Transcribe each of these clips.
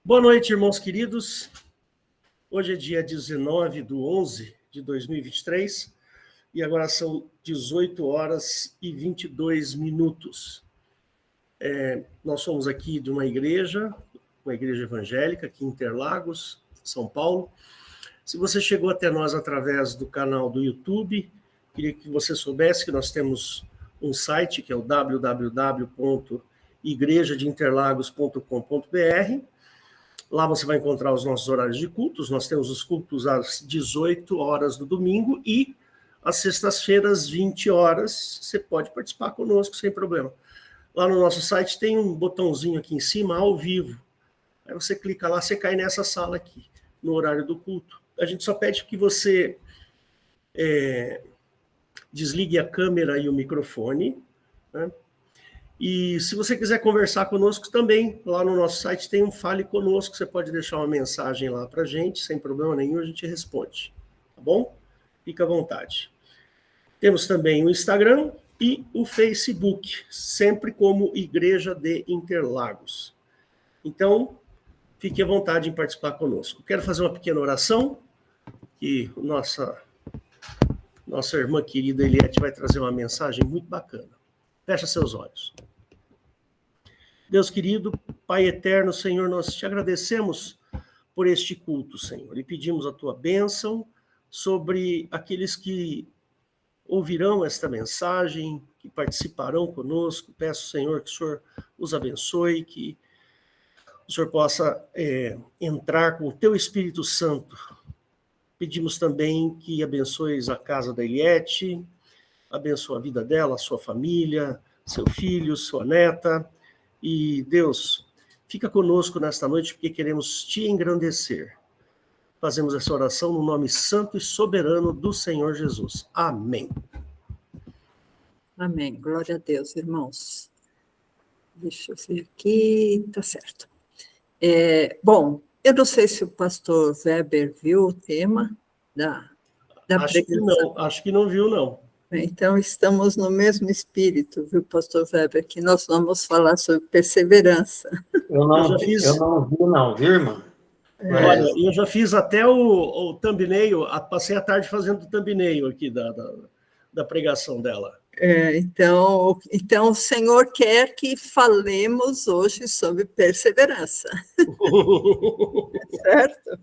Boa noite, irmãos queridos. Hoje é dia 19/11/2023 e agora são 18 horas e 22 minutos. Nós somos aqui de uma igreja evangélica aqui em Interlagos, São Paulo. Se você chegou até nós através do canal do YouTube, queria que você soubesse que nós temos um site que é o www.igrejadeinterlagos.com.br. Lá você vai encontrar os nossos horários de cultos. Nós temos os cultos às 18 horas no domingo e às sextas-feiras, 20 horas. Você pode participar conosco sem problema. Lá no nosso site tem um botãozinho aqui em cima, ao vivo. Aí você clica lá, você cai nessa sala aqui, no horário do culto. A gente só pede que você desligue a câmera e o microfone, né? E se você quiser conversar conosco também, lá no nosso site tem um Fale Conosco, você pode deixar uma mensagem lá para a gente, sem problema nenhum, a gente responde, tá bom? Fica à vontade. Temos também o Instagram e o Facebook, sempre como Igreja de Interlagos. Então, fique à vontade em participar conosco. Quero fazer uma pequena oração, que nossa irmã querida Eliette vai trazer uma mensagem muito bacana. Fecha seus olhos. Deus querido, Pai eterno, Senhor, nós te agradecemos por este culto, Senhor, e pedimos a tua bênção sobre aqueles que ouvirão esta mensagem, que participarão conosco. Peço, Senhor, que o Senhor os abençoe, que o Senhor possa entrar com o teu Espírito Santo. Pedimos também que abençoes a casa da Eliette, abençoe a vida dela, a sua família, seu filho, sua neta. E, Deus, fica conosco nesta noite, porque queremos te engrandecer. Fazemos essa oração no nome santo e soberano do Senhor Jesus. Amém. Amém. Glória a Deus, irmãos. Deixa eu ver aqui, tá certo. Bom, eu não sei se o pastor Weber viu o tema da pregação. Acho que não viu, não. Então, estamos no mesmo espírito, viu, pastor Weber, que nós vamos falar sobre perseverança. Eu não vi, não, viu, irmã? Olha, eu já fiz até o thumbnail, passei a tarde fazendo o thumbnail aqui da pregação dela. Então, o Senhor quer que falemos hoje sobre perseverança. Certo?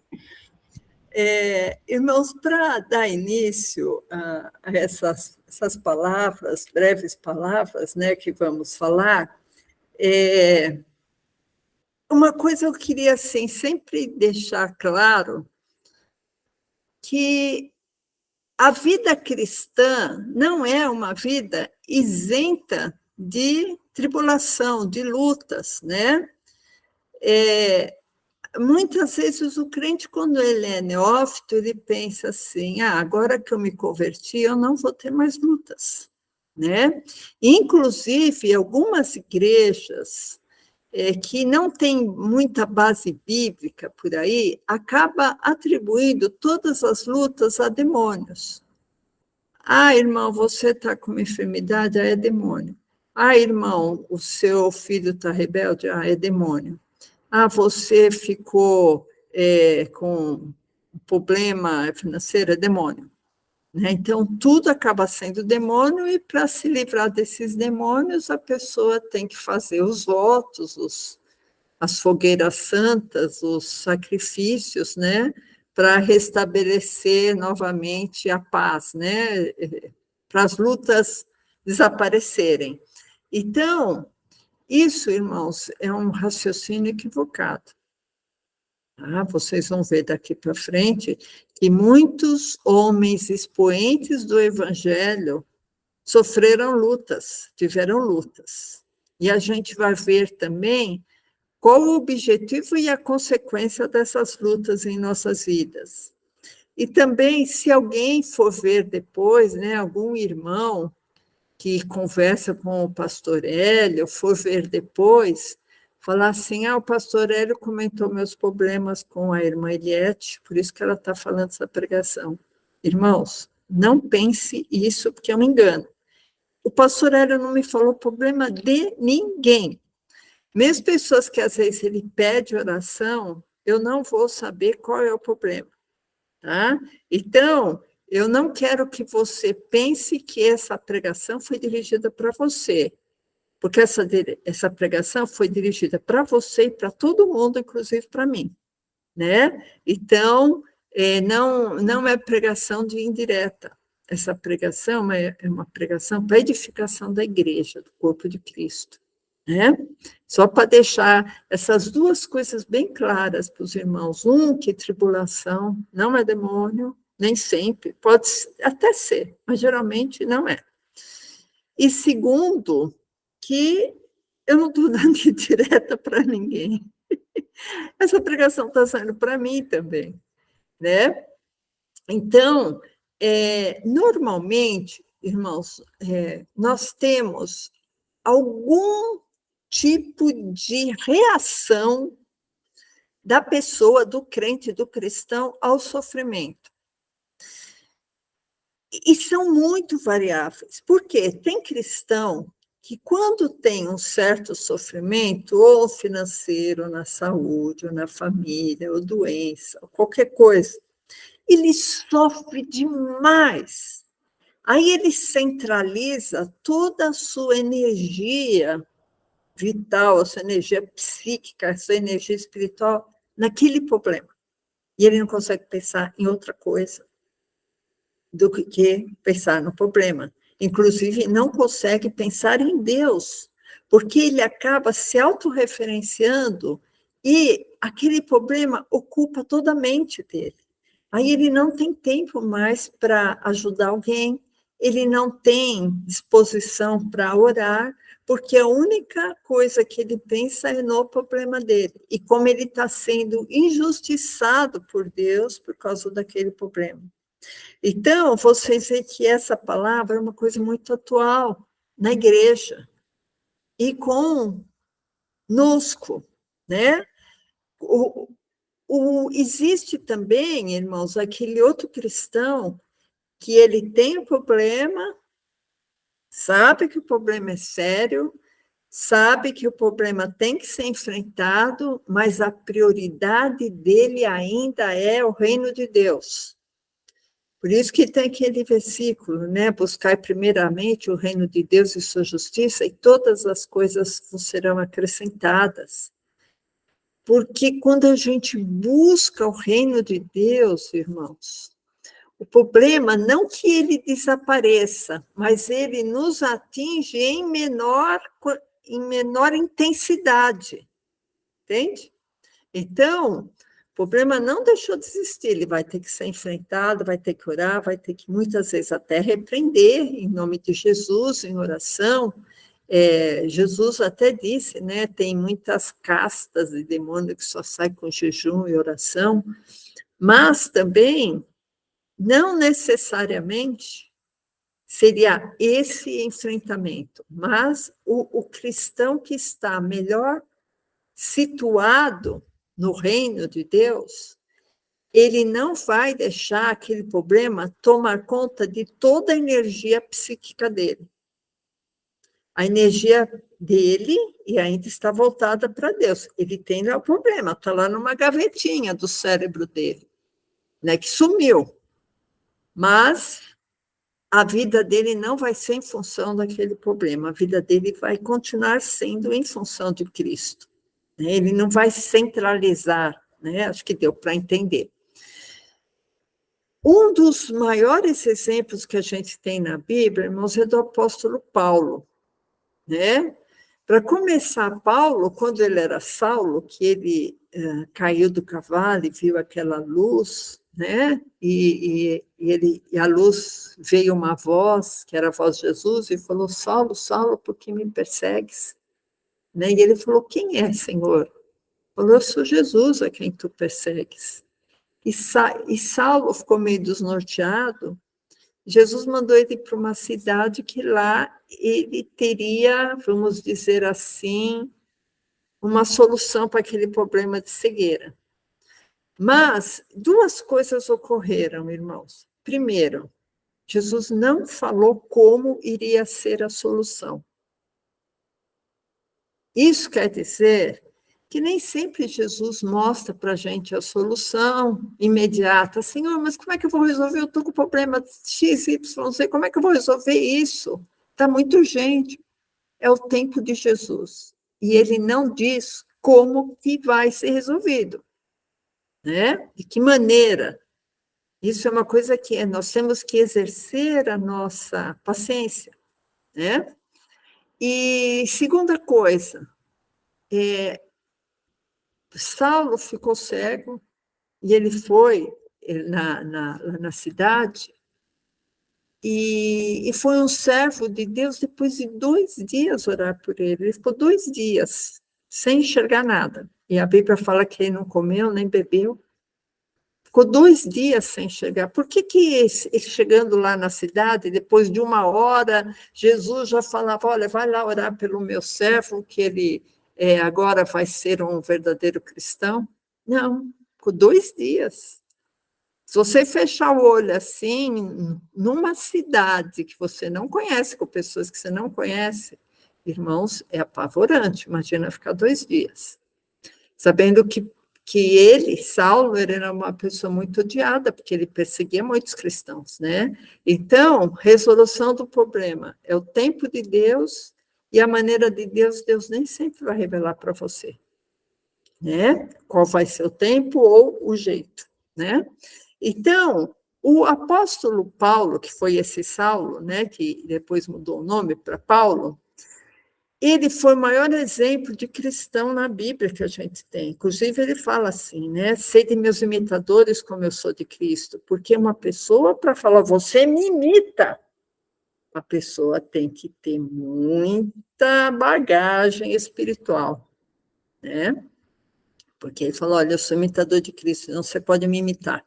Irmãos, para dar início a essas palavras, breves palavras, né, que vamos falar, uma coisa eu queria assim, sempre deixar claro que a vida cristã não é uma vida isenta de tribulação, de lutas, né? Muitas vezes o crente, quando ele é neófito, ele pensa assim, agora que eu me converti, eu não vou ter mais lutas, né? Inclusive, algumas igrejas que não têm muita base bíblica por aí, acaba atribuindo todas as lutas a demônios. Irmão, você está com uma enfermidade, é demônio. Irmão, o seu filho está rebelde, é demônio. Você ficou com problema financeiro, é demônio. Né? Então, tudo acaba sendo demônio, e para se livrar desses demônios, a pessoa tem que fazer os votos, as fogueiras santas, os sacrifícios, né? Para restabelecer novamente a paz, né? Para as lutas desaparecerem. Então, isso, irmãos, é um raciocínio equivocado. Vocês vão ver daqui para frente que muitos homens expoentes do Evangelho sofreram lutas, tiveram lutas. E a gente vai ver também qual o objetivo e a consequência dessas lutas em nossas vidas. E também, se alguém for ver depois, né, algum irmão que conversa com o pastor Hélio, for ver depois, falar assim, o pastor Hélio comentou meus problemas com a irmã Eliette, por isso que ela está falando essa pregação. Irmãos, não pense isso, porque é um engano. O pastor Hélio não me falou problema de ninguém. Mesmo pessoas que às vezes ele pede oração, eu não vou saber qual é o problema, tá? Então, eu não quero que você pense que essa pregação foi dirigida para você, porque essa pregação foi dirigida para você e para todo mundo, inclusive para mim, né? Então, não é pregação de indireta. Essa pregação é uma pregação para edificação da igreja, do corpo de Cristo, né? Só para deixar essas duas coisas bem claras para os irmãos. Que tribulação não é demônio, nem sempre, pode até ser, mas geralmente não é. E segundo, que eu não estou dando indireta para ninguém. Essa pregação está saindo para mim também, né? Então, normalmente, irmãos, nós temos algum tipo de reação da pessoa, do crente, do cristão, ao sofrimento. E são muito variáveis. Por quê? Tem cristão que, quando tem um certo sofrimento, ou financeiro, na saúde, ou na família, ou doença, ou qualquer coisa, ele sofre demais. Aí ele centraliza toda a sua energia vital, a sua energia psíquica, a sua energia espiritual naquele problema. E ele não consegue pensar em outra coisa do que pensar no problema. Inclusive, não consegue pensar em Deus, porque ele acaba se autorreferenciando e aquele problema ocupa toda a mente dele. Aí ele não tem tempo mais para ajudar alguém, ele não tem disposição para orar, porque a única coisa que ele pensa é no problema dele. E como ele está sendo injustiçado por Deus por causa daquele problema. Então, vocês veem que essa palavra é uma coisa muito atual na igreja. E conosco, né? Existe também, irmãos, aquele outro cristão que ele tem um problema, sabe que o problema é sério, sabe que o problema tem que ser enfrentado, mas a prioridade dele ainda é o reino de Deus. Por isso que tem aquele versículo, né? Buscai primeiramente o reino de Deus e sua justiça, e todas as coisas vos serão acrescentadas. Porque quando a gente busca o reino de Deus, irmãos, o problema não que ele desapareça, mas ele nos atinge em menor intensidade, entende? Então, o problema não deixou de existir, ele vai ter que ser enfrentado, vai ter que orar, vai ter que muitas vezes até repreender em nome de Jesus, em oração. Jesus até disse, né, tem muitas castas de demônio que só sai com jejum e oração, mas também, não necessariamente, seria esse enfrentamento, mas o cristão que está melhor situado no reino de Deus, ele não vai deixar aquele problema tomar conta de toda a energia psíquica dele. A energia dele e ainda está voltada para Deus. Ele tem lá o problema, está lá numa gavetinha do cérebro dele, né, que sumiu. Mas a vida dele não vai ser em função daquele problema, a vida dele vai continuar sendo em função de Cristo. Né? Ele não vai centralizar, né? Acho que deu para entender. Um dos maiores exemplos que a gente tem na Bíblia, irmãos, é do apóstolo Paulo. Né? Para começar, Paulo, quando ele era Saulo, que ele caiu do cavalo e viu aquela luz, né? E a luz veio uma voz, que era a voz de Jesus, e falou: Saulo, Saulo, por que me persegues? Né? E ele falou: quem é, Senhor? Falou: eu sou Jesus a quem tu persegues. E Saulo ficou meio desnorteado. Jesus mandou ele para uma cidade que lá ele teria, vamos dizer assim, uma solução para aquele problema de cegueira. Mas duas coisas ocorreram, irmãos. Primeiro, Jesus não falou como iria ser a solução. Isso quer dizer que nem sempre Jesus mostra para a gente a solução imediata. Senhor, mas como é que eu vou resolver? Eu estou com problema X, Y, Z, como é que eu vou resolver isso? Está muito urgente. É o tempo de Jesus. E ele não diz como que vai ser resolvido, né? De que maneira. Isso é uma coisa que nós temos que exercer a nossa paciência, né? E segunda coisa, Saulo ficou cego e ele foi na cidade e foi um servo de Deus depois de 2 dias orar por ele. Ele ficou 2 dias sem enxergar nada. E a Bíblia fala que ele não comeu nem bebeu. Ficou 2 dias sem enxergar. Por que ele, chegando lá na cidade, depois de 1 hora, Jesus já falava, olha, vai lá orar pelo meu servo, que ele agora vai ser um verdadeiro cristão? Não, ficou 2 dias. Se você fechar o olho assim, numa cidade que você não conhece, com pessoas que você não conhece, irmãos, é apavorante. Imagina ficar 2 dias. Sabendo que ele, Saulo, ele era uma pessoa muito odiada, porque ele perseguia muitos cristãos, né? Então, resolução do problema é o tempo de Deus e a maneira de Deus, Deus nem sempre vai revelar para você, né? Qual vai ser o tempo ou o jeito, né? Então, o apóstolo Paulo, que foi esse Saulo, né, que depois mudou o nome para Paulo, ele foi o maior exemplo de cristão na Bíblia que a gente tem. Inclusive, ele fala assim, né? Sede meus imitadores como eu sou de Cristo. Porque uma pessoa, para falar, você me imita, a pessoa tem que ter muita bagagem espiritual, né? Porque ele falou, olha, eu sou imitador de Cristo, então você pode me imitar.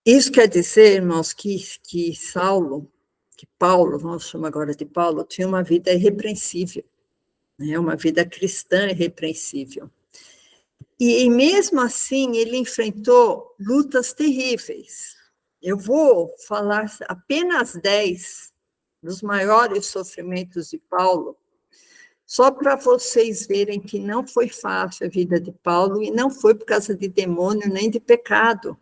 Isso quer dizer, irmãos, que Paulo, vamos chamar agora de Paulo, tinha uma vida irrepreensível, né? Uma vida cristã irrepreensível. E mesmo assim, ele enfrentou lutas terríveis. Eu vou falar apenas 10 dos maiores sofrimentos de Paulo, só para vocês verem que não foi fácil a vida de Paulo, e não foi por causa de demônio nem de pecado.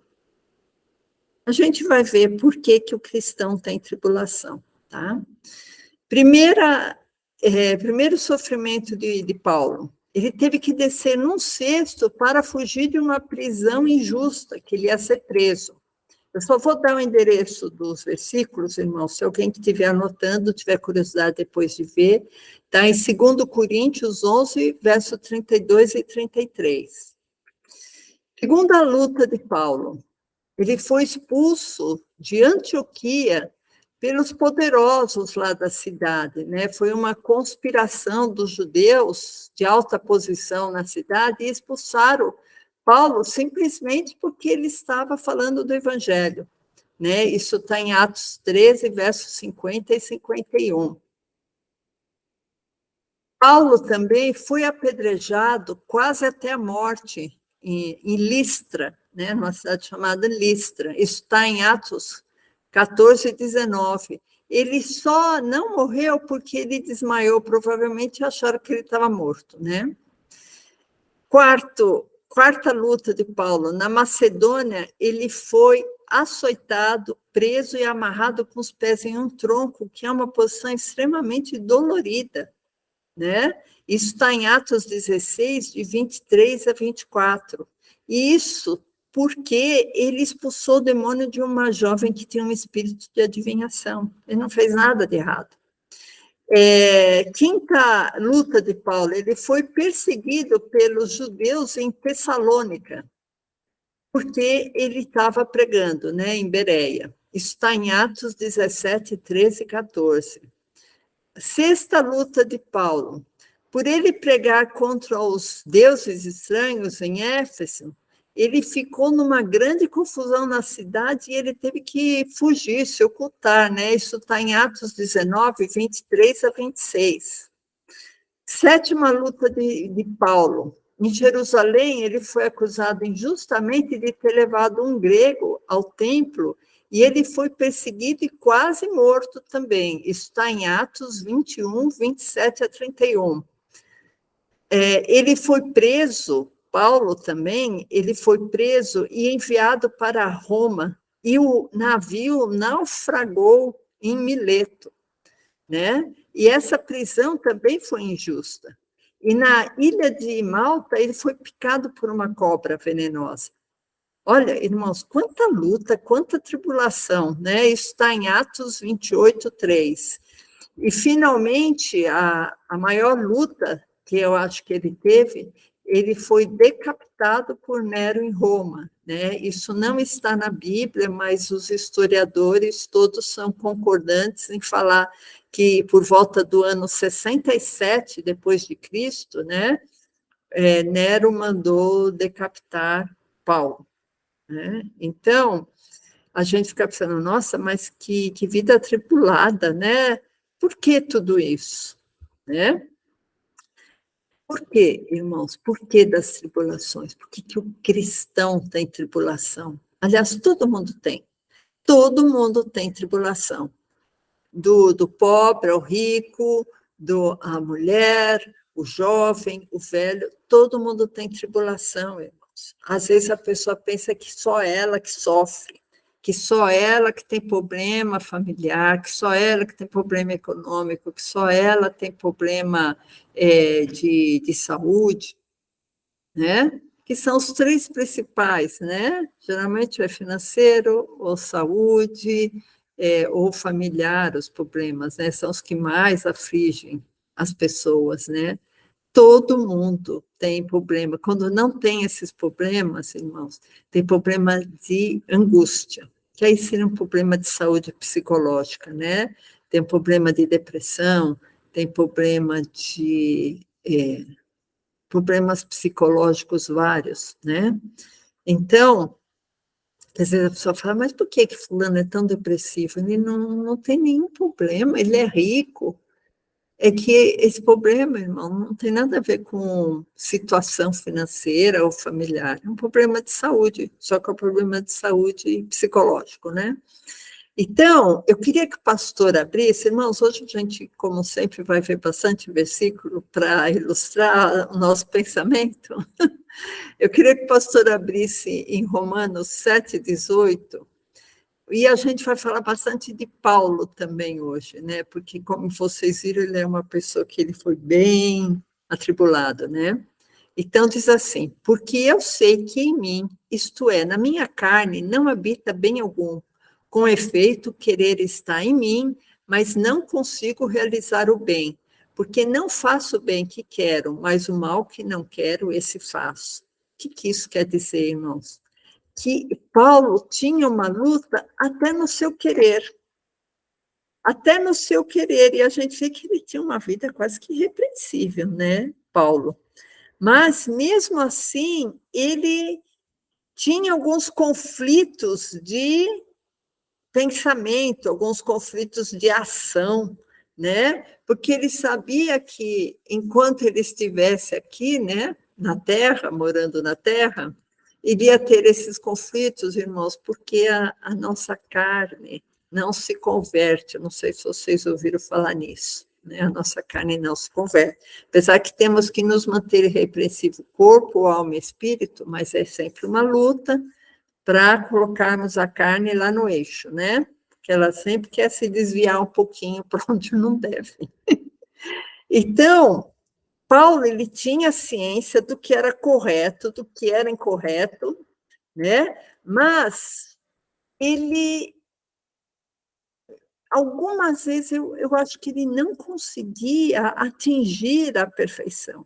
A gente vai ver por que o cristão tem tribulação, tá? Primeiro sofrimento de Paulo, ele teve que descer num cesto para fugir de uma prisão injusta, que ele ia ser preso. Eu só vou dar o endereço dos versículos, irmãos, se alguém que estiver anotando, tiver curiosidade depois de ver, está em 2 Coríntios 11, verso 32 e 33. Segunda luta de Paulo, ele foi expulso de Antioquia pelos poderosos lá da cidade, né? Foi uma conspiração dos judeus de alta posição na cidade e expulsaram Paulo simplesmente porque ele estava falando do evangelho, né? Isso está em Atos 13, versos 50 e 51. Paulo também foi apedrejado quase até a morte em Listra, né? Numa cidade chamada Listra. Isso está em Atos 14 e 19. Ele só não morreu porque ele desmaiou, provavelmente acharam que ele estava morto, né? Quarta luta de Paulo, na Macedônia, ele foi açoitado, preso e amarrado com os pés em um tronco, que é uma posição extremamente dolorida, né? Isso está em Atos 16, de 23 a 24. E isso porque ele expulsou o demônio de uma jovem que tinha um espírito de adivinhação. Ele não fez nada de errado. Quinta luta de Paulo, ele foi perseguido pelos judeus em Tessalônica, porque ele estava pregando, né, em Bereia. Isso está em Atos 17, 13 e 14. Sexta luta de Paulo, por ele pregar contra os deuses estranhos em Éfeso, ele ficou numa grande confusão na cidade e ele teve que fugir, se ocultar, né? Isso está em Atos 19, 23 a 26. Sétima luta de Paulo. Em Jerusalém, ele foi acusado injustamente de ter levado um grego ao templo e ele foi perseguido e quase morto também. Isso está em Atos 21, 27 a 31. Ele foi preso, Paulo também, ele foi preso e enviado para Roma, e o navio naufragou em Mileto, né? E essa prisão também foi injusta. E na ilha de Malta, ele foi picado por uma cobra venenosa. Olha, irmãos, quanta luta, quanta tribulação, né? Isso está em Atos 28, 3. E, finalmente, a maior luta que eu acho que ele foi decapitado por Nero em Roma, né? Isso não está na Bíblia, mas os historiadores todos são concordantes em falar que, por volta do ano 67 depois de Cristo, né, Nero mandou decapitar Paulo, né? Então, a gente fica pensando, nossa, mas que vida atribulada, né? Por que tudo isso, né? Por quê, irmãos? Por que das tribulações? Por que o cristão tem tribulação? Aliás, todo mundo tem. Todo mundo tem tribulação. Do pobre ao rico, a mulher, o jovem, o velho, todo mundo tem tribulação, irmãos. Às vezes a pessoa pensa que só ela que sofre, que só ela que tem problema familiar, que só ela que tem problema econômico, que só ela tem problema de saúde, né? Que são os três principais, né? Geralmente é financeiro, ou saúde, ou familiar, os problemas, né? São os que mais afligem as pessoas, né? Todo mundo tem problema. Quando não tem esses problemas, irmãos, tem problema de angústia, que aí seria um problema de saúde psicológica, né? Tem problema de depressão, tem problema de problemas psicológicos vários, né? Então, às vezes a pessoa fala, mas por que fulano é tão depressivo? Ele não tem nenhum problema, ele é rico. É que esse problema, irmão, não tem nada a ver com situação financeira ou familiar, é um problema de saúde, só que é um problema de saúde psicológico, né? Então, eu queria que o pastor abrisse, irmãos, hoje a gente, como sempre, vai ver bastante versículo para ilustrar o nosso pensamento. Eu queria que o pastor abrisse em Romanos 7,18, e a gente vai falar bastante de Paulo também hoje, né? Porque, como vocês viram, ele é uma pessoa que ele foi bem atribulado, né? Então, diz assim, porque eu sei que em mim, isto é, na minha carne, não habita bem algum. Com efeito, querer está em mim, mas não consigo realizar o bem, porque não faço o bem que quero, mas o mal que não quero, esse faço. O que isso quer dizer, irmãos? Que Paulo tinha uma luta até no seu querer. Até no seu querer. E a gente vê que ele tinha uma vida quase que irrepreensível, né, Paulo? Mas, mesmo assim, ele tinha alguns conflitos de pensamento, alguns conflitos de ação, né? Porque ele sabia que, enquanto ele estivesse aqui, né, na Terra, morando na Terra, iria ter esses conflitos, irmãos, porque a nossa carne não se converte. Não sei se vocês ouviram falar nisso, né? A nossa carne não se converte. Apesar que temos que nos manter irrepreensível, corpo, alma e espírito, mas é sempre uma luta para colocarmos a carne lá no eixo, né? Porque ela sempre quer se desviar um pouquinho para onde não deve. Então, Paulo, ele tinha ciência do que era correto, do que era incorreto, né? Mas ele, algumas vezes, eu acho que ele não conseguia atingir a perfeição.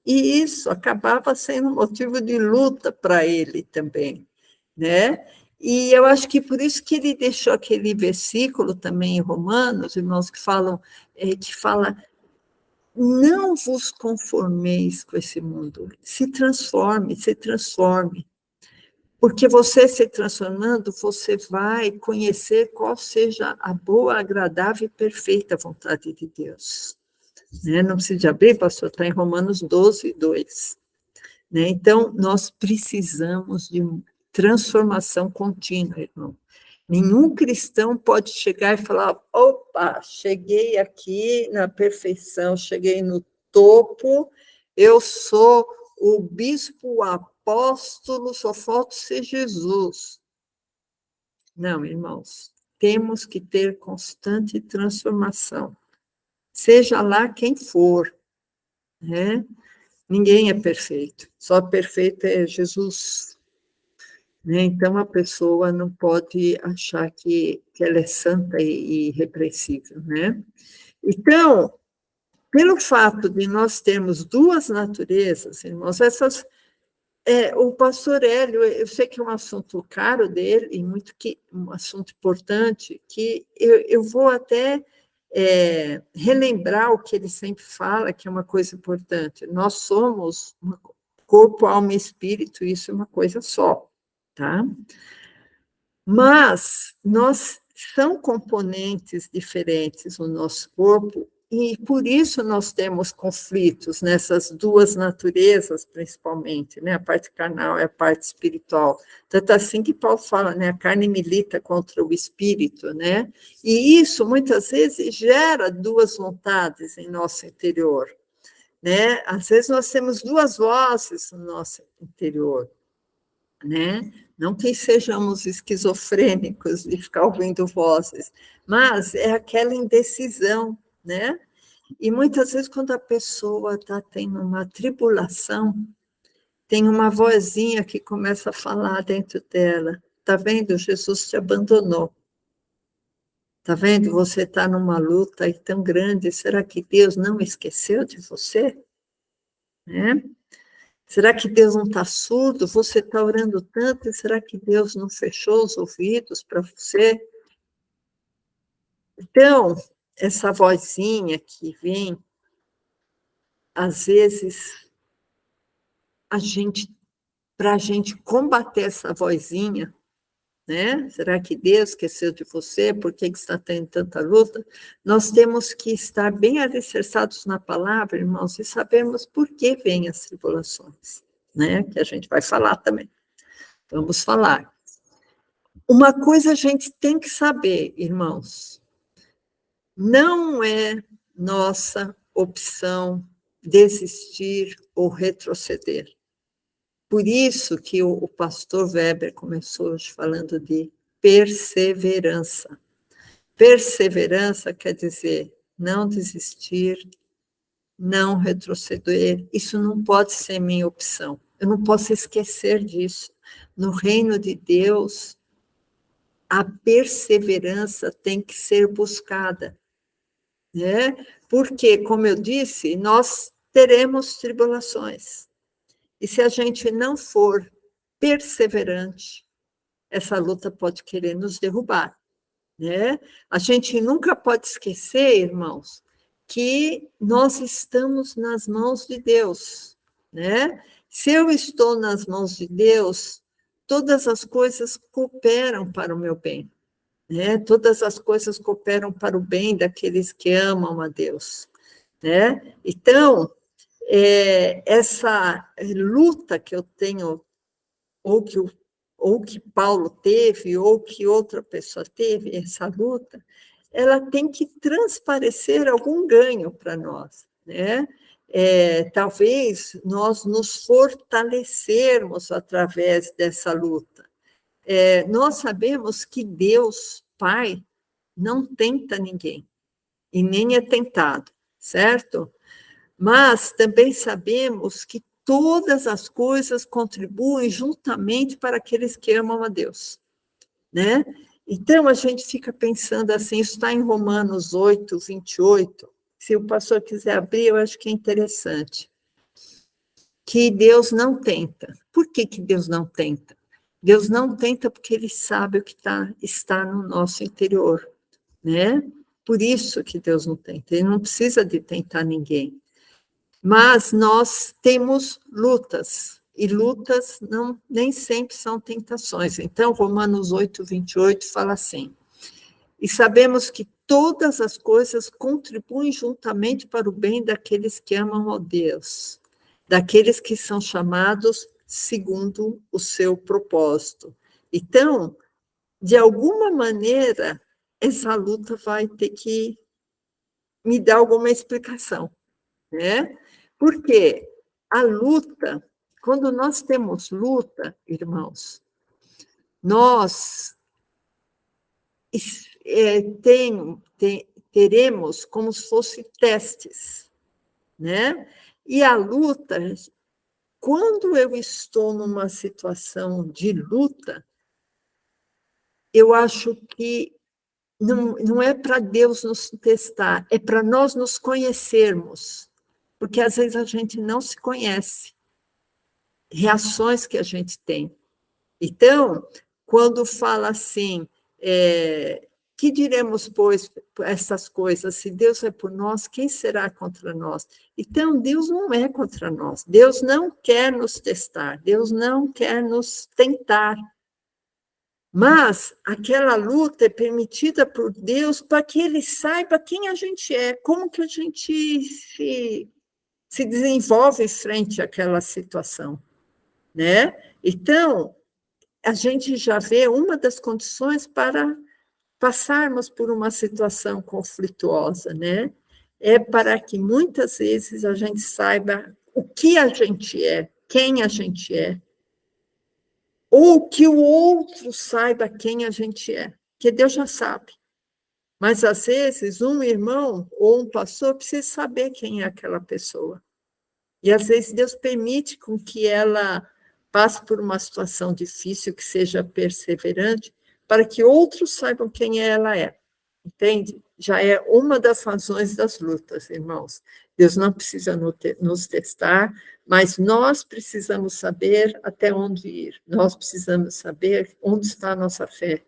E isso acabava sendo um motivo de luta para ele também, né? E eu acho que por isso que ele deixou aquele versículo também em Romanos, irmãos, que fala, não vos conformeis com esse mundo, se transforme, porque você se transformando, você vai conhecer qual seja a boa, agradável e perfeita vontade de Deus. Né? Não precisa abrir, pastor, está em Romanos 12, 2. Né? Então, nós precisamos de transformação contínua, irmão. Nenhum cristão pode chegar e falar, opa, cheguei aqui na perfeição, cheguei no topo, eu sou o bispo, o apóstolo, só falta ser Jesus. Não, irmãos, temos que ter constante transformação, seja lá quem for, né? Ninguém é perfeito, só perfeito é Jesus. Né? Então, a pessoa não pode achar que ela é santa e irrepreensível, né? Então, pelo fato de nós termos duas naturezas, irmãos, o pastor Hélio, eu sei que é um assunto caro dele, e um assunto importante, que eu vou até relembrar o que ele sempre fala, que é uma coisa importante. Nós somos corpo, alma e espírito, isso é uma coisa só, tá? Mas são componentes diferentes no nosso corpo, e por isso nós temos conflitos nessas duas naturezas, principalmente, né? A parte carnal e a parte espiritual. Tanto assim que Paulo fala, né? A carne milita contra o espírito, né? E isso, muitas vezes, gera duas vontades em nosso interior, né? Às vezes nós temos duas vozes no nosso interior, né? Não que sejamos esquizofrênicos de ficar ouvindo vozes, mas é aquela indecisão, né? E muitas vezes, quando a pessoa está tendo uma tribulação, tem uma vozinha que começa a falar dentro dela: tá vendo? Jesus te abandonou. Tá vendo? Você está numa luta aí tão grande, será que Deus não esqueceu de você? Né? Será que Deus não está surdo? Você está orando tanto, e será que Deus não fechou os ouvidos para você? Então, essa vozinha que vem, às vezes, para a gente combater essa vozinha, né? Será que Deus esqueceu de você? Por que está tendo tanta luta? Nós temos que estar bem alicerçados na palavra, irmãos, e sabemos por que vêm as tribulações, né? Que a gente vai falar também. Vamos falar. Uma coisa a gente tem que saber, irmãos, não é nossa opção desistir ou retroceder. Por isso que o pastor Weber começou hoje falando de perseverança. Perseverança quer dizer não desistir, não retroceder. Isso não pode ser minha opção. Eu não posso esquecer disso. No reino de Deus, a perseverança tem que ser buscada, né? Porque, como eu disse, nós teremos tribulações. E se a gente não for perseverante, essa luta pode querer nos derrubar, né? A gente nunca pode esquecer, irmãos, que nós estamos nas mãos de Deus, né? Se eu estou nas mãos de Deus, todas as coisas cooperam para o meu bem, né? Todas as coisas cooperam para o bem daqueles que amam a Deus, né? Então, essa luta que eu tenho, ou que Paulo teve, ou que outra pessoa teve, essa luta, ela tem que transparecer algum ganho para nós, né? Talvez nós nos fortalecermos através dessa luta. Nós sabemos que Deus, Pai, não tenta ninguém, e nem é tentado, certo? Mas também sabemos que todas as coisas contribuem juntamente para aqueles que amam a Deus, né? Então, a gente fica pensando assim, isso está em Romanos 8, 28, se o pastor quiser abrir, eu acho que é interessante, que Deus não tenta. Por que Deus não tenta? Deus não tenta porque Ele sabe o que está no nosso interior, né? Por isso que Deus não tenta, Ele não precisa de tentar ninguém. Mas nós temos lutas, e lutas nem sempre são tentações. Então, Romanos 8, 28 fala assim: e sabemos que todas as coisas contribuem juntamente para o bem daqueles que amam a Deus, daqueles que são chamados segundo o seu propósito. Então, de alguma maneira, essa luta vai ter que me dar alguma explicação, né? Porque a luta, quando nós temos luta, irmãos, nós teremos como se fossem testes, né? E a luta, quando eu estou numa situação de luta, eu acho que não é para Deus nos testar, é para nós nos conhecermos, porque às vezes a gente não se conhece, reações que a gente tem. Então, quando fala assim, que diremos, pois, essas coisas? Se Deus é por nós, quem será contra nós? Então, Deus não é contra nós. Deus não quer nos testar. Deus não quer nos tentar. Mas aquela luta é permitida por Deus para que Ele saiba quem a gente é, como que a gente se desenvolve frente àquela situação, né? Então, a gente já vê uma das condições para passarmos por uma situação conflituosa, né? É para que muitas vezes a gente saiba o que a gente é, quem a gente é, ou que o outro saiba quem a gente é, que Deus já sabe. Mas, às vezes, um irmão ou um pastor precisa saber quem é aquela pessoa. E, às vezes, Deus permite com que ela passe por uma situação difícil, que seja perseverante, para que outros saibam quem ela é. Entende? Já é uma das razões das lutas, irmãos. Deus não precisa nos testar, mas nós precisamos saber até onde ir. Nós precisamos saber onde está a nossa fé.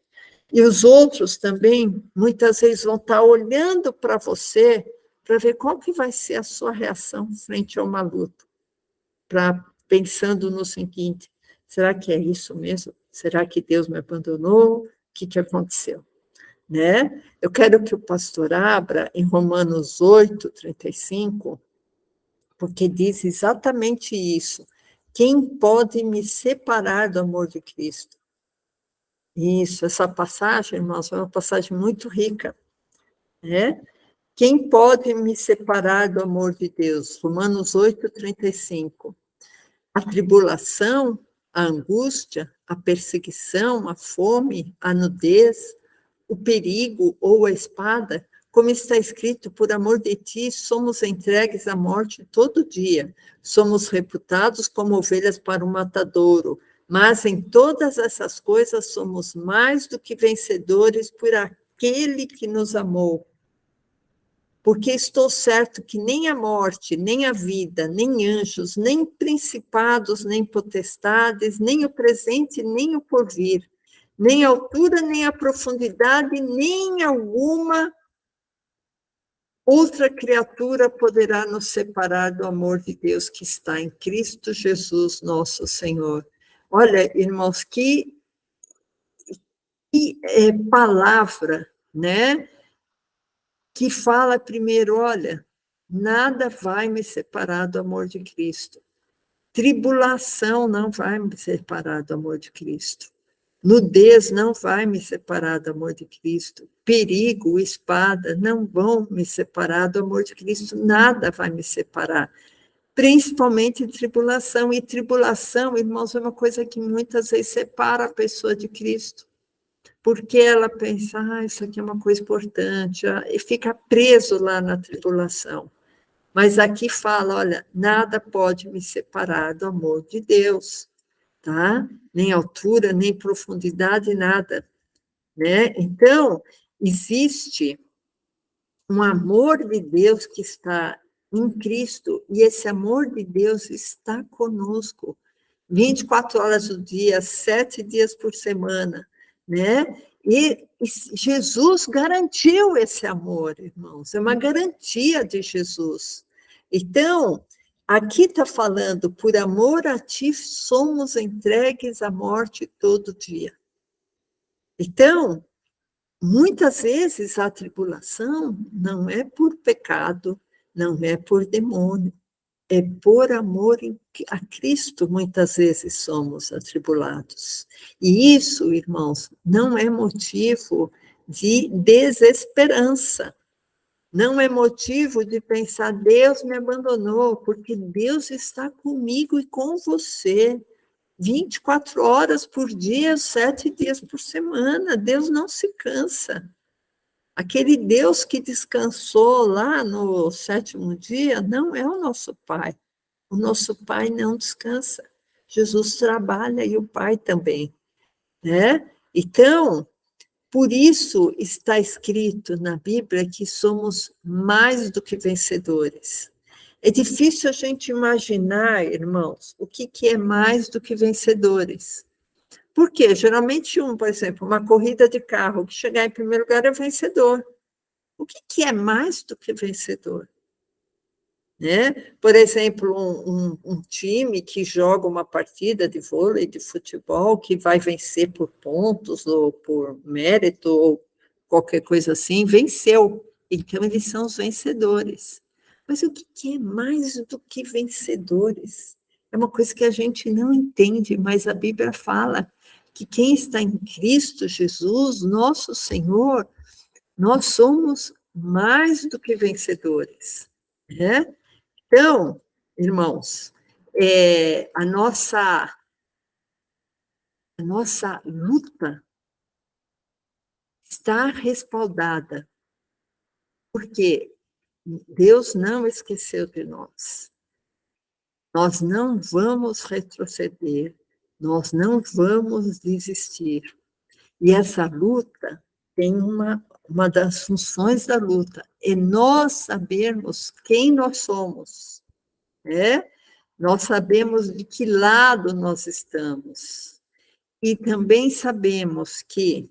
E os outros também, muitas vezes, vão estar olhando para você para ver qual que vai ser a sua reação frente a uma luta. Pensando no seguinte, será que é isso mesmo? Será que Deus me abandonou? O que aconteceu? Né? Eu quero que o pastor abra em Romanos 8, 35, porque diz exatamente isso. Quem pode me separar do amor de Cristo? Isso, essa passagem, irmãos, é uma passagem muito rica, né? Quem pode me separar do amor de Deus? Romanos 8, 35. A tribulação, a angústia, a perseguição, a fome, a nudez, o perigo ou a espada, como está escrito, por amor de ti, somos entregues à morte todo dia, somos reputados como ovelhas para o matadouro, mas em todas essas coisas somos mais do que vencedores por aquele que nos amou. Porque estou certo que nem a morte, nem a vida, nem anjos, nem principados, nem potestades, nem o presente, nem o porvir, nem a altura, nem a profundidade, nem alguma outra criatura poderá nos separar do amor de Deus que está em Cristo Jesus, nosso Senhor. Olha, irmãos, que palavra, né? Que fala primeiro, olha, nada vai me separar do amor de Cristo. Tribulação não vai me separar do amor de Cristo. Nudez não vai me separar do amor de Cristo. Perigo, espada, não vão me separar do amor de Cristo. Nada vai me separar. Principalmente tribulação. E tribulação, irmãos, é uma coisa que muitas vezes separa a pessoa de Cristo. Porque ela pensa, isso aqui é uma coisa importante, e fica preso lá na tribulação. Mas aqui fala, olha, nada pode me separar do amor de Deus, tá? Nem altura, nem profundidade, nada, né? Então, existe um amor de Deus que está em Cristo, e esse amor de Deus está conosco, 24 horas do dia, 7 dias por semana, né? E Jesus garantiu esse amor, irmãos, é uma garantia de Jesus. Então, aqui está falando, por amor a ti somos entregues à morte todo dia. Então, muitas vezes a tribulação não é por pecado, não é por demônio, É por amor a Cristo, muitas vezes somos atribulados. E isso, irmãos, não é motivo de desesperança. Não é motivo de pensar, Deus me abandonou, porque Deus está comigo e com você. 24 horas por dia, 7 dias por semana. Deus não se cansa. Aquele Deus que descansou lá no 7º dia não é o nosso Pai. O nosso Pai não descansa. Jesus trabalha e o Pai também, né? Então, por isso está escrito na Bíblia que somos mais do que vencedores. É difícil a gente imaginar, irmãos, o que é mais do que vencedores. Por quê? Geralmente, por exemplo, uma corrida de carro, que chegar em primeiro lugar é vencedor. O que é mais do que vencedor? Né? Por exemplo, um time que joga uma partida de vôlei, de futebol, que vai vencer por pontos, ou por mérito, ou qualquer coisa assim, venceu. Então, eles são os vencedores. Mas o que é mais do que vencedores? É uma coisa que a gente não entende, mas a Bíblia fala que quem está em Cristo Jesus, nosso Senhor, nós somos mais do que vencedores, né? Então, irmãos, a nossa luta está respaldada, porque Deus não esqueceu de nós. Nós não vamos retroceder, nós não vamos desistir. E essa luta tem uma das funções da luta, é nós sabermos quem nós somos, né? Nós sabemos de que lado nós estamos. E também sabemos que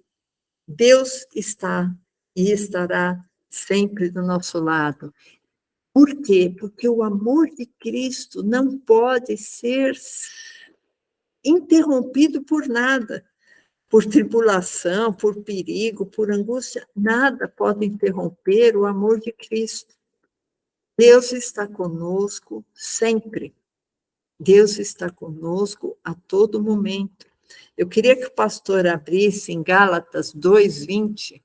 Deus está e estará sempre do nosso lado. Por quê? Porque o amor de Cristo não pode ser interrompido por nada. Por tribulação, por perigo, por angústia, nada pode interromper o amor de Cristo. Deus está conosco sempre. Deus está conosco a todo momento. Eu queria que o pastor abrisse em Gálatas 2:20.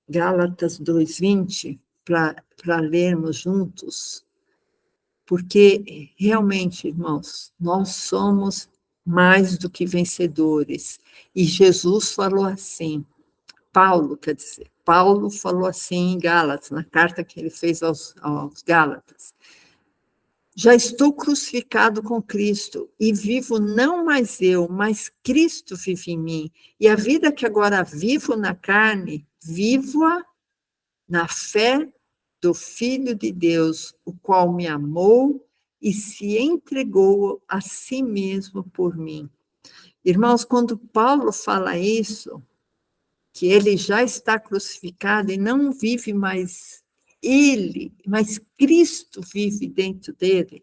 Gálatas 2:20, para lermos juntos. Porque, realmente, irmãos, nós somos mais do que vencedores. E Jesus falou assim, Paulo falou assim em Gálatas, na carta que ele fez aos Gálatas. Já estou crucificado com Cristo, e vivo não mais eu, mas Cristo vive em mim. E a vida que agora vivo na carne, vivo-a na fé do Filho de Deus, o qual me amou e se entregou a si mesmo por mim. Irmãos, quando Paulo fala isso, que ele já está crucificado e não vive mais ele, mas Cristo vive dentro dele,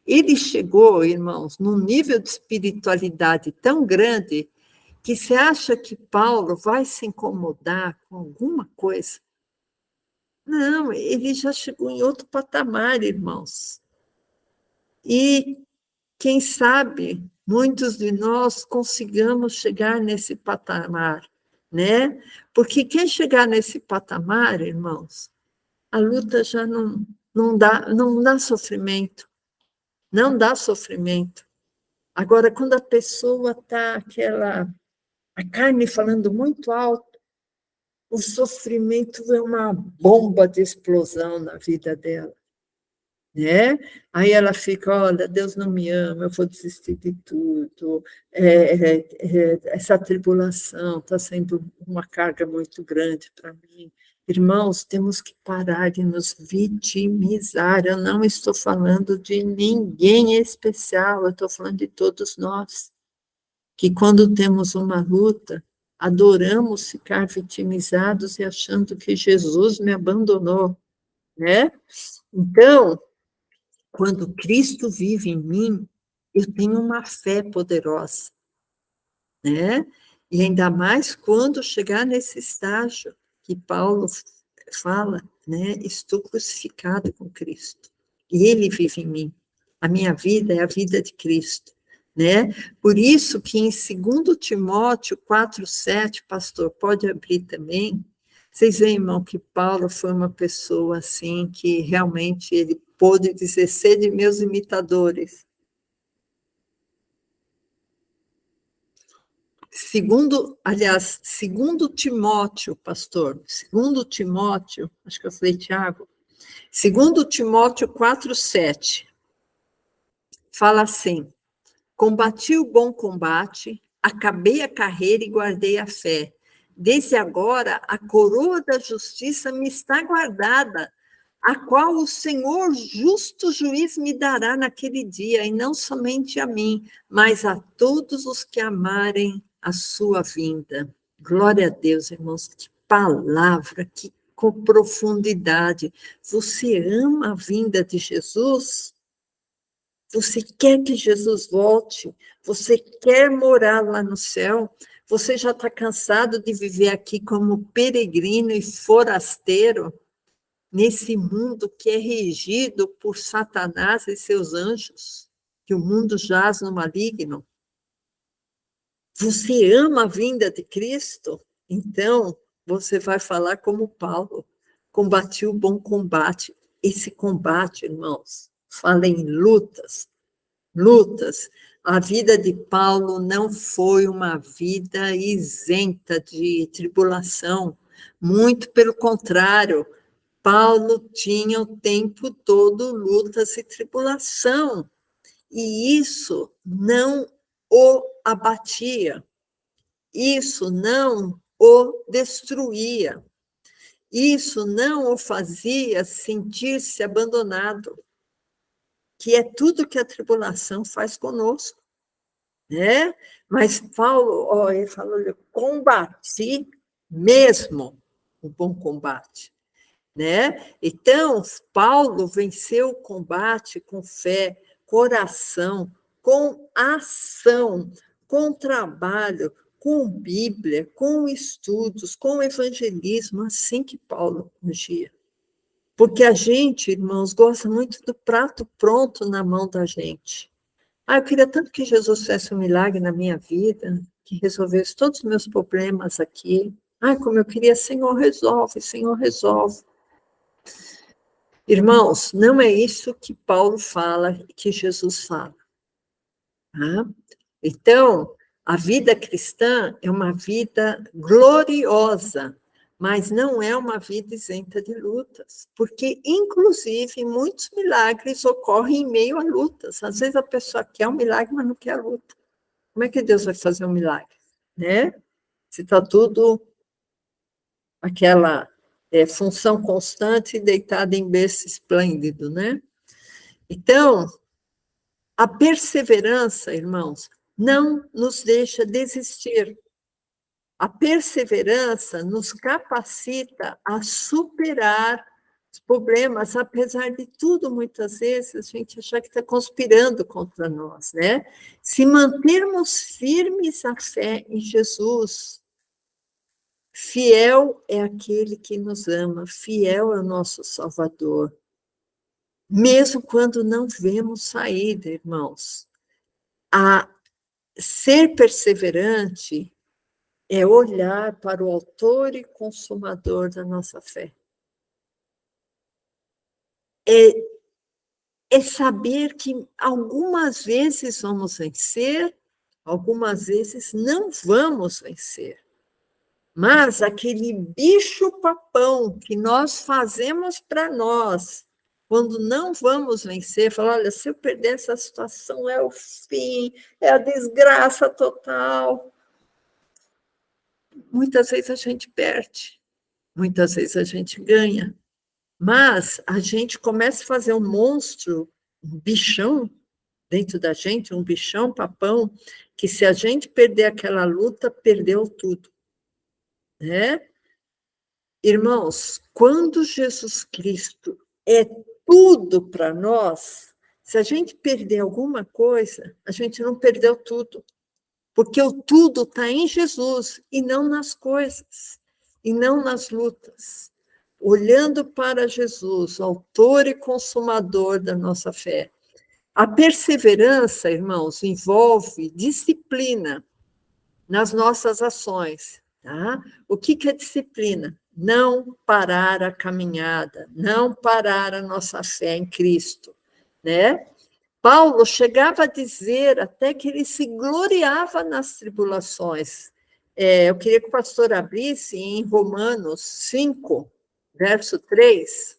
ele chegou, irmãos, num nível de espiritualidade tão grande que você acha que Paulo vai se incomodar com alguma coisa? Não, ele já chegou em outro patamar, irmãos. E, quem sabe, muitos de nós consigamos chegar nesse patamar, né? Porque quem chegar nesse patamar, irmãos, a luta já não dá sofrimento. Não dá sofrimento. Agora, quando a pessoa está a carne falando muito alto, o sofrimento é uma bomba de explosão na vida dela, né? Aí ela fica, olha, Deus não me ama, eu vou desistir de tudo, essa tribulação está sendo uma carga muito grande para mim. Irmãos, temos que parar de nos vitimizar. Eu não estou falando de ninguém especial, eu estou falando de todos nós, que quando temos uma luta, adoramos ficar vitimizados e achando que Jesus me abandonou, né? Então, quando Cristo vive em mim, eu tenho uma fé poderosa, né? E ainda mais quando chegar nesse estágio que Paulo fala, né? Estou crucificado com Cristo. E Ele vive em mim. A minha vida é a vida de Cristo, né? Por isso que em 2 Timóteo 4:7, pastor, pode abrir também. Vocês veem, irmão, que Paulo foi uma pessoa assim que realmente ele pôde dizer: sede meus imitadores. Segundo Timóteo, pastor, 2 Timóteo, acho que eu falei Tiago, 2 Timóteo 4:7, fala assim: combati o bom combate, acabei a carreira e guardei a fé. Desde agora, a coroa da justiça me está guardada, a qual o Senhor, justo juiz, me dará naquele dia, e não somente a mim, mas a todos os que amarem a sua vinda. Glória a Deus, irmãos, que palavra, que com profundidade. Você ama a vinda de Jesus? Você quer que Jesus volte? Você quer morar lá no céu? Você já está cansado de viver aqui como peregrino e forasteiro, nesse mundo que é regido por Satanás e seus anjos, que o mundo jaz no maligno? Você ama a vinda de Cristo? Então, você vai falar como Paulo: combati o bom combate. Esse combate, irmãos, fala em lutas. A vida de Paulo não foi uma vida isenta de tribulação. Muito pelo contrário, Paulo tinha o tempo todo lutas e tribulação. E isso não o abatia, isso não o destruía, isso não o fazia sentir-se abandonado, que é tudo que a tribulação faz conosco, né? Mas Paulo, ele falou: combati mesmo o bom combate, né? Então, Paulo venceu o combate com fé, coração, com ação, com trabalho, com Bíblia, com estudos, com evangelismo, assim que Paulo agia. Porque a gente, irmãos, gosta muito do prato pronto na mão da gente. Eu queria tanto que Jesus fizesse um milagre na minha vida, que resolvesse todos os meus problemas aqui. Como eu queria: Senhor, resolve, Senhor, resolve. Irmãos, não é isso que Paulo fala, que Jesus fala. Tá? Então, a vida cristã é uma vida gloriosa, mas não é uma vida isenta de lutas, porque, inclusive, muitos milagres ocorrem em meio a lutas. Às vezes a pessoa quer um milagre, mas não quer a luta. Como é que Deus vai fazer um milagre? Né? Se está tudo aquela função constante deitada em berço esplêndido, né? Então, a perseverança, irmãos, não nos deixa desistir. A perseverança nos capacita a superar os problemas, apesar de tudo, muitas vezes, a gente achar que está conspirando contra nós, né? Se mantermos firmes a fé em Jesus, fiel é aquele que nos ama, fiel é o nosso Salvador. Mesmo quando não vemos saída, irmãos. A ser perseverante é olhar para o autor e consumador da nossa fé. É saber que algumas vezes vamos vencer, algumas vezes não vamos vencer. Mas aquele bicho-papão que nós fazemos para nós, quando não vamos vencer, falar: olha, se eu perder essa situação é o fim, é a desgraça total. Muitas vezes a gente perde, muitas vezes a gente ganha, mas a gente começa a fazer um monstro, um bichão dentro da gente, um bichão-papão, que se a gente perder aquela luta, perdeu tudo, né? Irmãos, quando Jesus Cristo é tudo para nós, se a gente perder alguma coisa, a gente não perdeu tudo, porque o tudo está em Jesus e não nas coisas, e não nas lutas. olhando para Jesus, autor e consumador da nossa fé. A perseverança, irmãos, envolve disciplina nas nossas ações. Tá? O que é disciplina? Não parar a caminhada, não parar a nossa fé em Cristo. Né? Paulo chegava a dizer até que ele se gloriava nas tribulações. Eu queria que o pastor abrisse em Romanos 5, verso 3.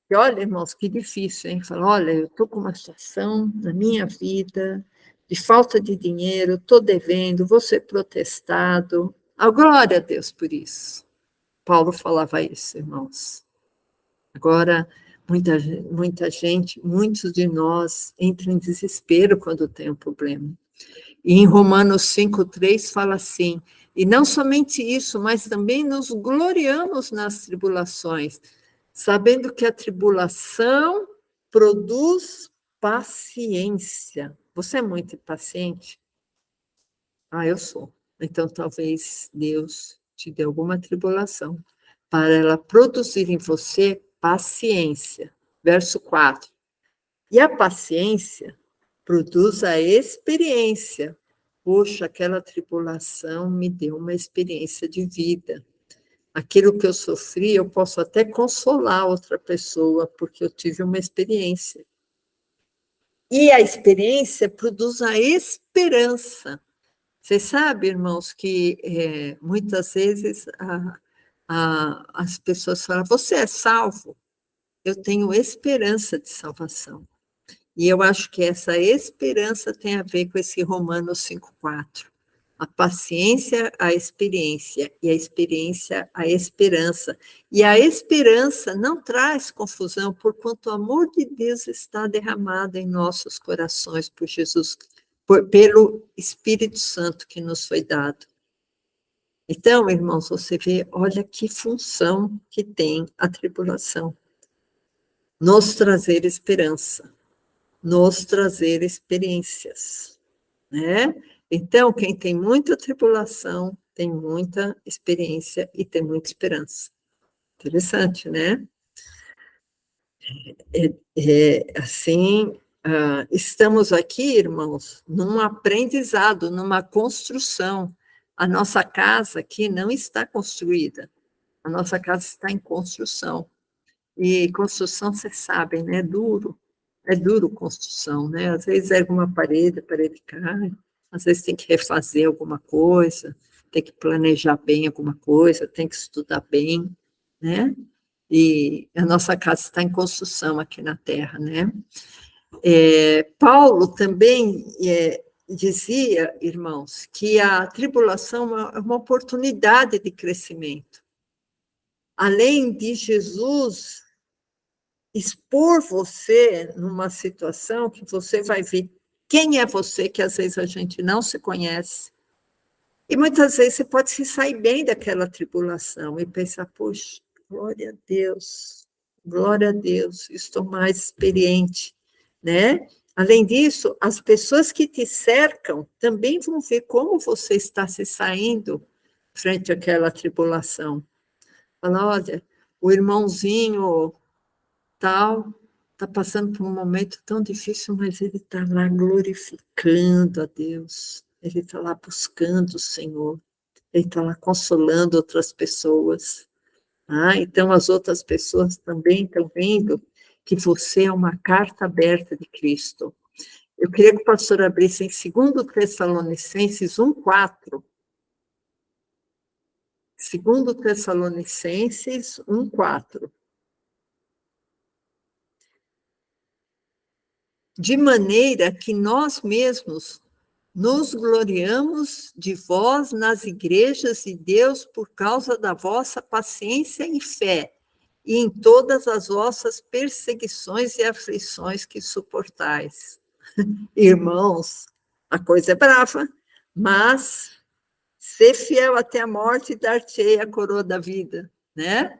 E olha, irmãos, que difícil, hein? Fala, olha, eu estou com uma situação na minha vida de falta de dinheiro, estou devendo, vou ser protestado. A glória a Deus por isso. Paulo falava isso, irmãos. Agora, muita gente, muitos de nós entram em desespero quando tem um problema. E em Romanos 5:3 fala assim, e não somente isso, mas também nos gloriamos nas tribulações, sabendo que a tribulação produz paciência. Você é muito impaciente? Eu sou. Então, talvez Deus te dê alguma tribulação para ela produzir em você paciência. Verso 4. E a paciência produz a experiência. Poxa, aquela tribulação me deu uma experiência de vida. Aquilo que eu sofri, eu posso até consolar outra pessoa, porque eu tive uma experiência. E a experiência produz a esperança. Vocês sabem, irmãos, que muitas vezes as pessoas falam, você é salvo? Eu tenho esperança de salvação. E eu acho que essa esperança tem a ver com esse Romanos 5:4. A paciência, a experiência, e a experiência, a esperança. E a esperança não traz confusão, porquanto o amor de Deus está derramado em nossos corações por Jesus, pelo Espírito Santo que nos foi dado. Então, irmãos, você vê, olha que função que tem a tribulação. Nos trazer esperança, nos trazer experiências, né? Então, quem tem muita tribulação, tem muita experiência e tem muita esperança. Interessante, né? Assim, estamos aqui, irmãos, num aprendizado, numa construção. A nossa casa aqui não está construída. A nossa casa está em construção. E construção, vocês sabem, né? É duro construção, né? Às vezes é alguma parede, a parede cai. Às vezes tem que refazer alguma coisa, tem que planejar bem alguma coisa, tem que estudar bem, né? E a nossa casa está em construção aqui na Terra, né? Paulo também dizia, irmãos, que a tribulação é uma oportunidade de crescimento. Além de Jesus expor você numa situação que você vai ver quem é você, que às vezes a gente não se conhece. E muitas vezes você pode se sair bem daquela tribulação e pensar, poxa, glória a Deus, estou mais experiente, né? Além disso, as pessoas que te cercam também vão ver como você está se saindo frente àquela tribulação. Fala, olha, o irmãozinho tal está passando por um momento tão difícil, mas ele está lá glorificando a Deus, ele está lá buscando o Senhor, ele está lá consolando outras pessoas. Então, as outras pessoas também estão vendo que você é uma carta aberta de Cristo. Eu queria que o pastor abrisse em 2 Tessalonicenses 1:4. 2 Tessalonicenses 1:4. De maneira que nós mesmos nos gloriamos de vós nas igrejas de Deus por causa da vossa paciência e fé, e em todas as vossas perseguições e aflições que suportais. Irmãos, a coisa é brava, mas ser fiel até a morte e dar-te-ei a coroa da vida, né?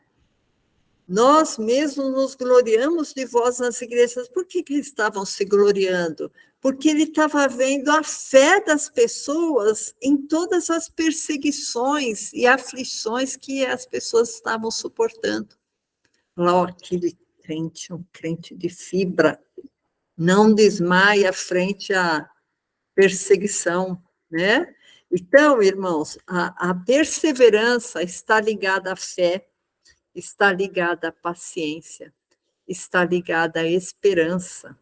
Nós mesmos nos gloriamos de vós nas igrejas. Por que estavam se gloriando? Porque ele estava vendo a fé das pessoas em todas as perseguições e aflições que as pessoas estavam suportando. Lá, aquele crente, um crente de fibra, não desmaia frente à perseguição, né? Então, irmãos, a perseverança está ligada à fé, está ligada à paciência, está ligada à esperança.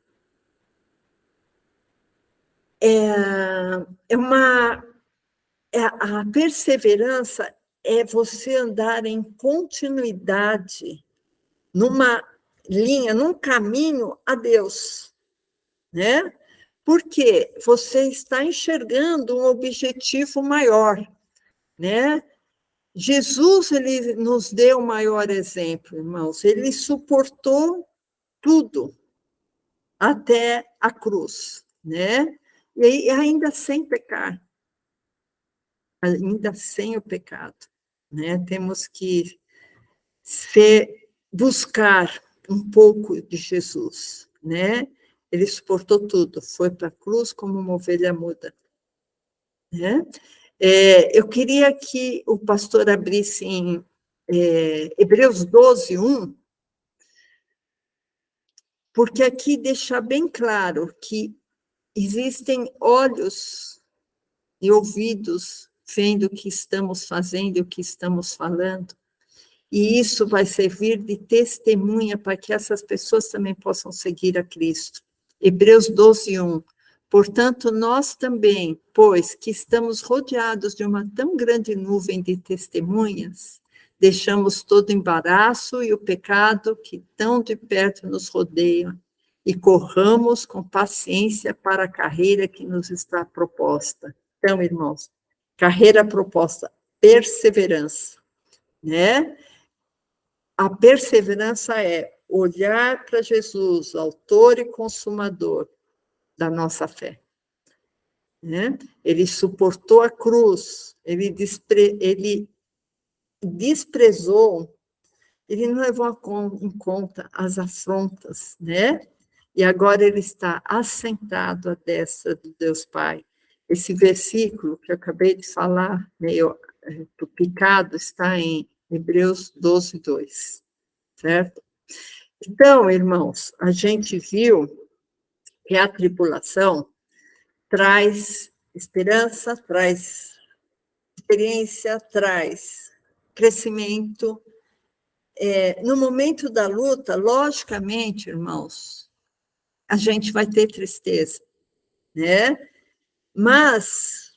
A perseverança é você andar em continuidade numa linha, num caminho a Deus, né? Porque você está enxergando um objetivo maior, né? Jesus, ele nos deu o maior exemplo, irmãos. Ele suportou tudo até a cruz, né? E ainda sem pecar, ainda sem o pecado, né? Temos que buscar um pouco de Jesus, né? Ele suportou tudo, foi para a cruz como uma ovelha muda, né? Eu queria que o pastor abrisse em Hebreus 12, 1, porque aqui deixa bem claro que existem olhos e ouvidos vendo o que estamos fazendo e o que estamos falando, e isso vai servir de testemunha para que essas pessoas também possam seguir a Cristo. Hebreus 12, 1. Portanto, nós também, pois que estamos rodeados de uma tão grande nuvem de testemunhas, deixamos todo embaraço e o pecado que tão de perto nos rodeia, e corramos com paciência para a carreira que nos está proposta. Então, irmãos, carreira proposta, perseverança, né? A perseverança é olhar para Jesus, autor e consumador da nossa fé, né? Ele suportou a cruz, ele desprezou, ele não levou em conta as afrontas, né? E agora ele está assentado à destra do Deus Pai. Esse versículo que eu acabei de falar, meio picado, está em Hebreus 12, 2, certo? Então, irmãos, a gente viu que a tribulação traz esperança, traz experiência, traz crescimento. No momento da luta, logicamente, irmãos, a gente vai ter tristeza, né? Mas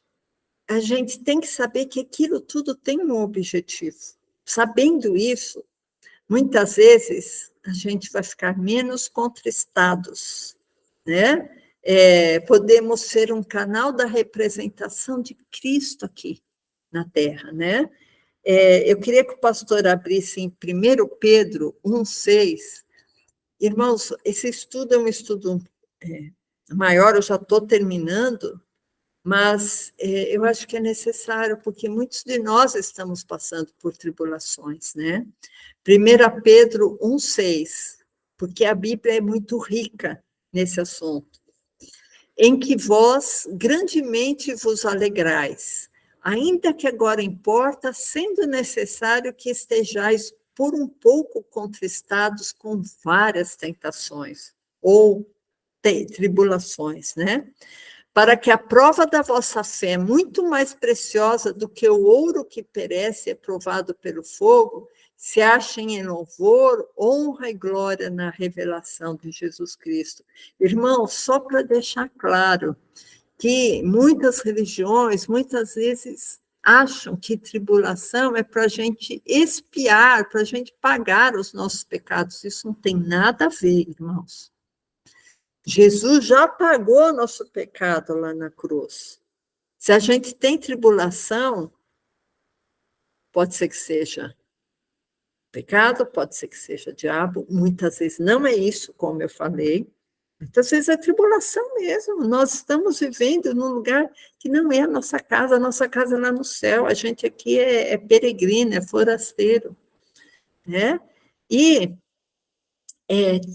a gente tem que saber que aquilo tudo tem um objetivo. Sabendo isso, muitas vezes a gente vai ficar menos contristados, né? Podemos ser um canal da representação de Cristo aqui na Terra, né? Eu queria que o pastor abrisse em 1 Pedro 1,6. Irmãos, esse estudo é um estudo maior, eu já estou terminando, mas eu acho que é necessário, porque muitos de nós estamos passando por tribulações, né? 1 Pedro 1,6, porque a Bíblia é muito rica nesse assunto. Em que vós grandemente vos alegrais, ainda que agora importa, sendo necessário que estejais por um pouco contristados com várias tentações, ou tribulações, né? Para que a prova da vossa fé, muito mais preciosa do que o ouro que perece e é provado pelo fogo, se achem em louvor, honra e glória na revelação de Jesus Cristo. Irmãos, só para deixar claro que muitas religiões, muitas vezes, acham que tribulação é para a gente expiar, para a gente pagar os nossos pecados. Isso não tem nada a ver, irmãos. Jesus já pagou nosso pecado lá na cruz. Se a gente tem tribulação, pode ser que seja pecado, pode ser que seja diabo, muitas vezes não é isso, como eu falei, muitas vezes é tribulação mesmo. Nós estamos vivendo num lugar que não é a nossa casa é lá no céu, a gente aqui é peregrino, é forasteiro, né? E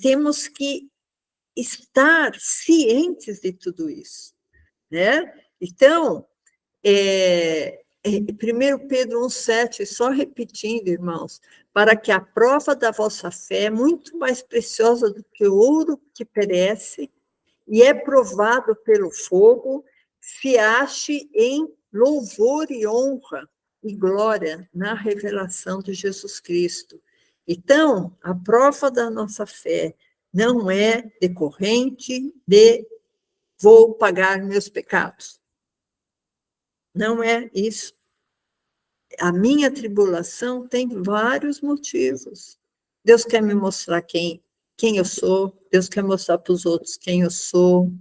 temos que estar cientes de tudo isso, né? Então, 1 Pedro 1,7, só repetindo, irmãos, para que a prova da vossa fé, muito mais preciosa do que o ouro que perece, e é provado pelo fogo, se ache em louvor e honra e glória na revelação de Jesus Cristo. Então, a prova da nossa fé não é decorrente de vou pagar meus pecados. Não é isso. A minha tribulação tem vários motivos. Deus quer me mostrar quem eu sou, Deus quer mostrar para os outros quem eu sou.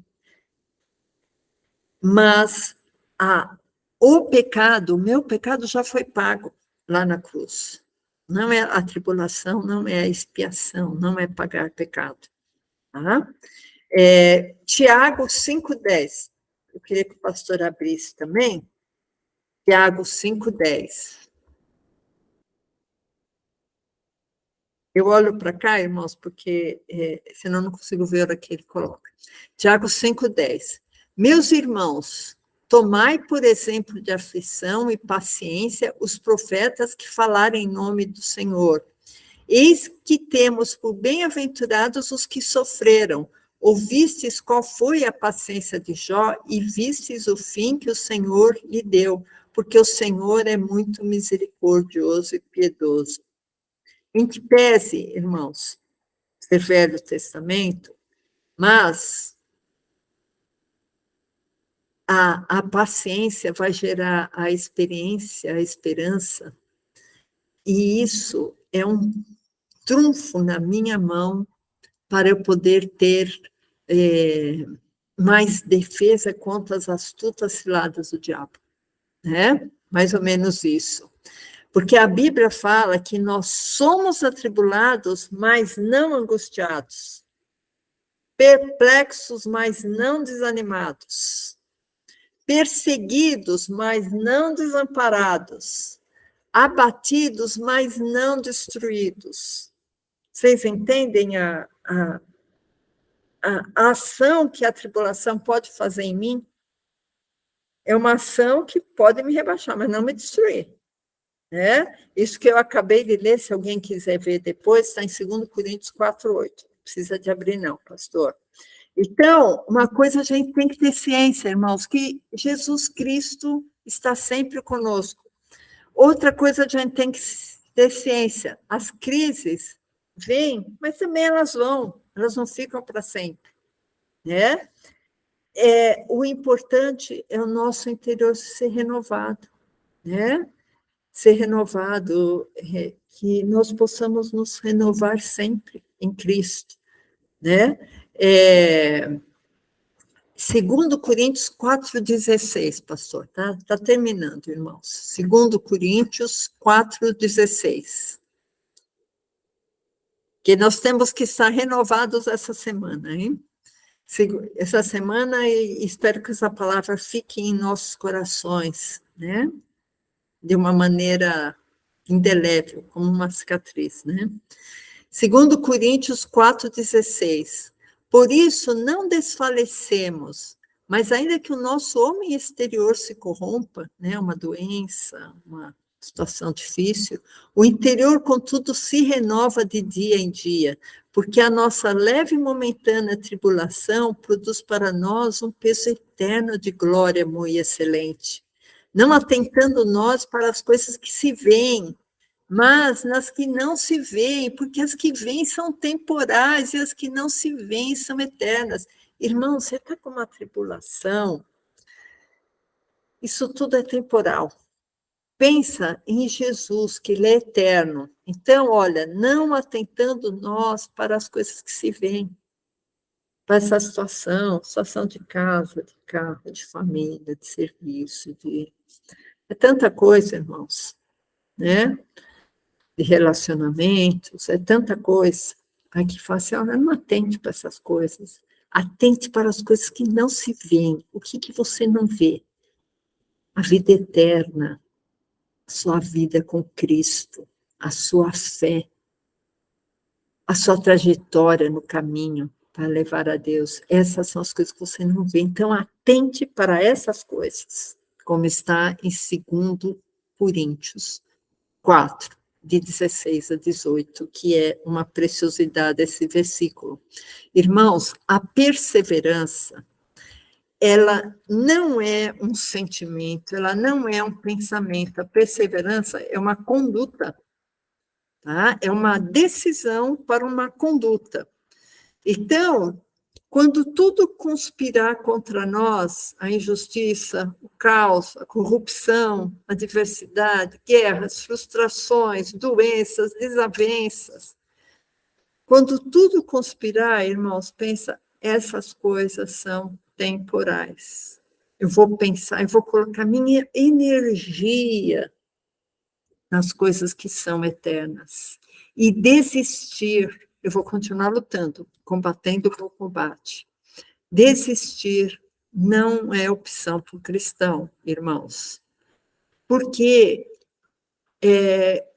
Mas o meu pecado já foi pago lá na cruz. Não é a tribulação, não é a expiação, não é pagar pecado. Tá? Tiago 5,10. Eu queria que o pastor abrisse também. Tiago 5,10. Eu olho para cá, irmãos, porque senão não consigo ver o que ele coloca. Tiago 5,10. Meus irmãos, tomai por exemplo de aflição e paciência os profetas que falaram em nome do Senhor. Eis que temos por bem-aventurados os que sofreram. Ouvistes qual foi a paciência de Jó e vistes o fim que o Senhor lhe deu, porque o Senhor é muito misericordioso e piedoso. Em que pese, irmãos, ser Velho Testamento, mas a paciência vai gerar a experiência, a esperança, e isso é um trunfo na minha mão para eu poder ter mais defesa contra as astutas ciladas do diabo, né? Mais ou menos isso. Porque a Bíblia fala que nós somos atribulados, mas não angustiados, perplexos, mas não desanimados, perseguidos, mas não desamparados, abatidos, mas não destruídos. Vocês entendem a ação que a tribulação pode fazer em mim? É uma ação que pode me rebaixar, mas não me destruir. Né? Isso que eu acabei de ler, se alguém quiser ver depois, está em 2 Coríntios 4,8. Não precisa de abrir não, pastor. Então, uma coisa a gente tem que ter ciência, irmãos, que Jesus Cristo está sempre conosco. Outra coisa a gente tem que ter ciência, as crises vêm, mas também elas não ficam para sempre, né? O importante é o nosso interior ser renovado, né? Ser renovado, que nós possamos nos renovar sempre em Cristo, né? 2 Coríntios 4,16, pastor, tá terminando, irmãos. 2 Coríntios 4,16. Que nós temos que estar renovados essa semana, hein? Essa semana, e espero que essa palavra fique em nossos corações, né? De uma maneira indelével, como uma cicatriz, né? 2 Coríntios 4,16. Por isso, não desfalecemos, mas ainda que o nosso homem exterior se corrompa, né, uma doença, uma situação difícil, o interior, contudo, se renova de dia em dia, porque a nossa leve e momentânea tribulação produz para nós um peso eterno de glória muito excelente, não atentando nós para as coisas que se veem, mas nas que não se veem, porque as que vêm são temporais e as que não se veem são eternas. Irmão, você está com uma tribulação, isso tudo é temporal. Pensa em Jesus, que Ele é eterno. Então, olha, não atentando nós para as coisas que se veem, para essa situação de casa, de carro, de família, de serviço, é tanta coisa, irmãos, né? De relacionamentos, é tanta coisa. Aí que fala assim, olha, não atente para essas coisas. Atente para as coisas que não se veem. O que você não vê? A vida eterna, a sua vida com Cristo, a sua fé. a sua trajetória no caminho para levar a Deus. Essas são as coisas que você não vê. Então, atente para essas coisas, como está em 2 Coríntios 4, de 16 a 18, que é uma preciosidade esse versículo. Irmãos, a perseverança, ela não é um sentimento, ela não é um pensamento. A perseverança é uma conduta, tá? É uma decisão para uma conduta. Então, quando tudo conspirar contra nós, a injustiça, o caos, a corrupção, a diversidade, guerras, frustrações, doenças, desavenças, quando tudo conspirar, irmãos, pensa, essas coisas são temporais. Eu vou pensar, eu vou colocar minha energia nas coisas que são eternas. E desistir, eu vou continuar lutando, combatendo o combate. Desistir não é opção para o cristão, irmãos. Porque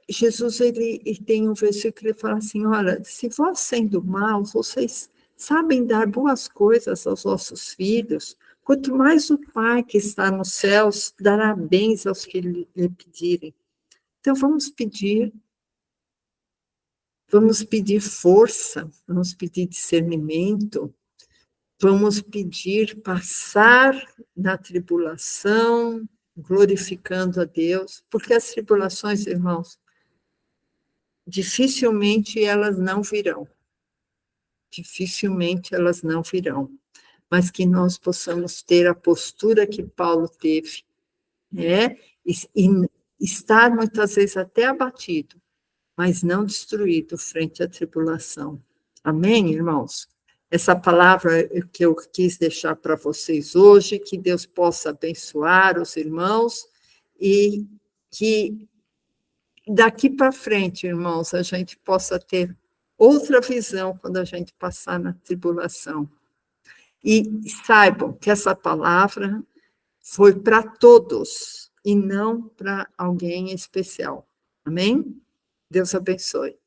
Jesus ele tem um versículo que ele fala assim, olha, se vós sendo maus, vocês sabem dar boas coisas aos vossos filhos, quanto mais o Pai que está nos céus dará bens aos que lhe pedirem. Então, vamos pedir força, vamos pedir discernimento, vamos pedir passar na tribulação, glorificando a Deus, porque as tribulações, irmãos, dificilmente elas não virão, mas que nós possamos ter a postura que Paulo teve, né? E estar muitas vezes até abatido, mas não destruído frente à tribulação. Amém, irmãos? Essa palavra que eu quis deixar para vocês hoje, que Deus possa abençoar os irmãos e que daqui para frente, irmãos, a gente possa ter outra visão quando a gente passar na tribulação. E saibam que essa palavra foi para todos e não para alguém especial. Amém? Deus abençoe.